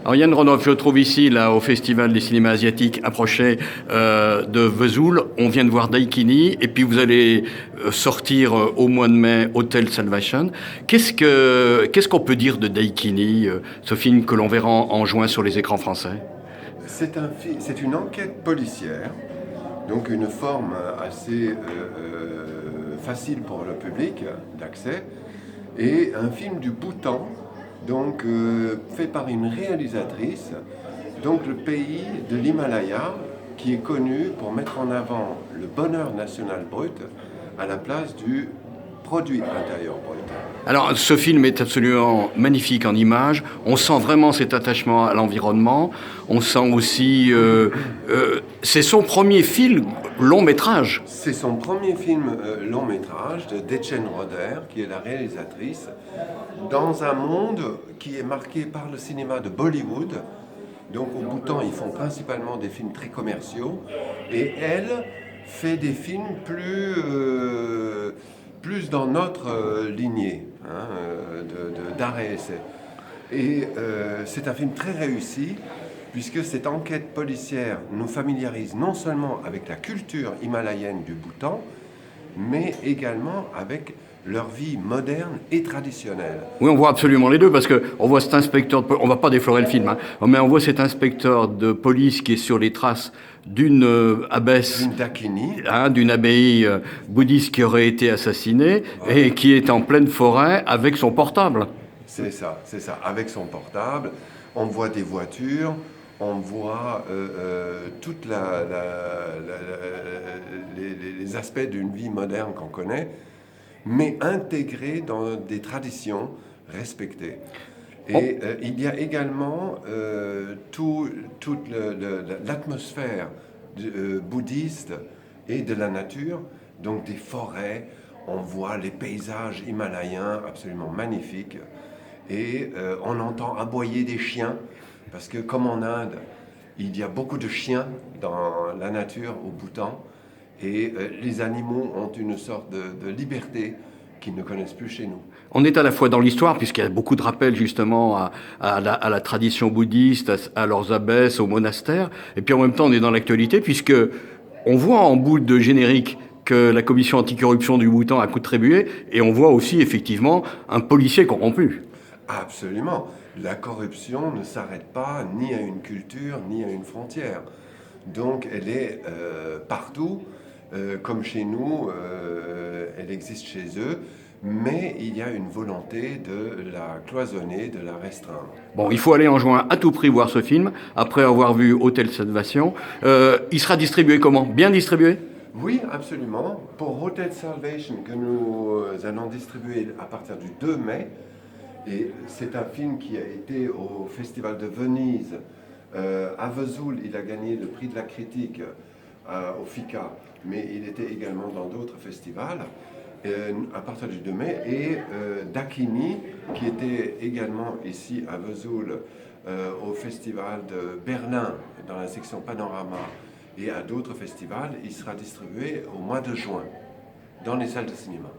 Alors Yann Renouf, je trouve ici, là, au Festival des cinémas asiatiques, approché de Vesoul. On vient de voir Daikini, et puis vous allez sortir au mois de mai Hotel Salvation. Qu'est-ce qu'on peut dire de Daikini, ce film que l'on verra en juin sur les écrans français? C'est une enquête policière, donc une forme assez facile pour le public d'accès, et un film du Bhoutan, donc fait par une réalisatrice, donc le pays de l'Himalaya, qui est connu pour mettre en avant le bonheur national brut à la place du produit intérieur brut. Alors, ce film est absolument magnifique en images. On sent vraiment cet attachement à l'environnement. On sent aussi... c'est son premier film long métrage. C'est son premier film long métrage de Dechen Roder, qui est la réalisatrice, dans un monde qui est marqué par le cinéma de Bollywood. Donc au Bhoutan, ils font principalement des films très commerciaux. Et elle fait des films plus dans notre lignée d'art et essai. Et c'est un film très réussi, puisque cette enquête policière nous familiarise non seulement avec la culture himalayenne du Bhoutan, mais également avec leur vie moderne et traditionnelle. Oui, on voit absolument les deux, parce qu'on voit cet inspecteur, on va pas déflorer le film, hein, mais on voit cet inspecteur de police qui est sur les traces d'une abbesse, d'une dakini, d'une abbaye bouddhiste qui aurait été assassinée, et qui est en pleine forêt avec son portable. C'est ça, avec son portable. On voit des voitures, on voit toutes les aspects d'une vie moderne qu'on connaît, mais intégrés dans des traditions respectées. Et il y a également toute l'atmosphère bouddhiste et de la nature, donc des forêts, on voit les paysages himalayens absolument magnifiques, et on entend aboyer des chiens, parce que comme en Inde, il y a beaucoup de chiens dans la nature au Bhoutan, et les animaux ont une sorte de liberté qu'ils ne connaissent plus chez nous. On est à la fois dans l'histoire, puisqu'il y a beaucoup de rappels justement à la tradition bouddhiste, à leurs abbesses, aux monastères, et puis en même temps on est dans l'actualité, puisque on voit en bout de générique que la commission anticorruption du Bhoutan a contribué, et on voit aussi effectivement un policier corrompu. Absolument. La corruption ne s'arrête pas ni à une culture, ni à une frontière. Donc elle est partout. Comme chez nous, elle existe chez eux, mais il y a une volonté de la cloisonner, de la restreindre. Bon, il faut aller en juin à tout prix voir ce film, après avoir vu Hotel Salvation. Il sera distribué comment? Bien distribué? Oui, absolument. Pour Hotel Salvation, que nous allons distribuer à partir du 2 mai, et c'est un film qui a été au Festival de Venise. À Vesoul, il a gagné le prix de la critique au FICA, mais il était également dans d'autres festivals à partir du 2 mai. Et Daikini, qui était également ici à Vesoul au Festival de Berlin, dans la section Panorama, et à d'autres festivals, il sera distribué au mois de juin dans les salles de cinéma.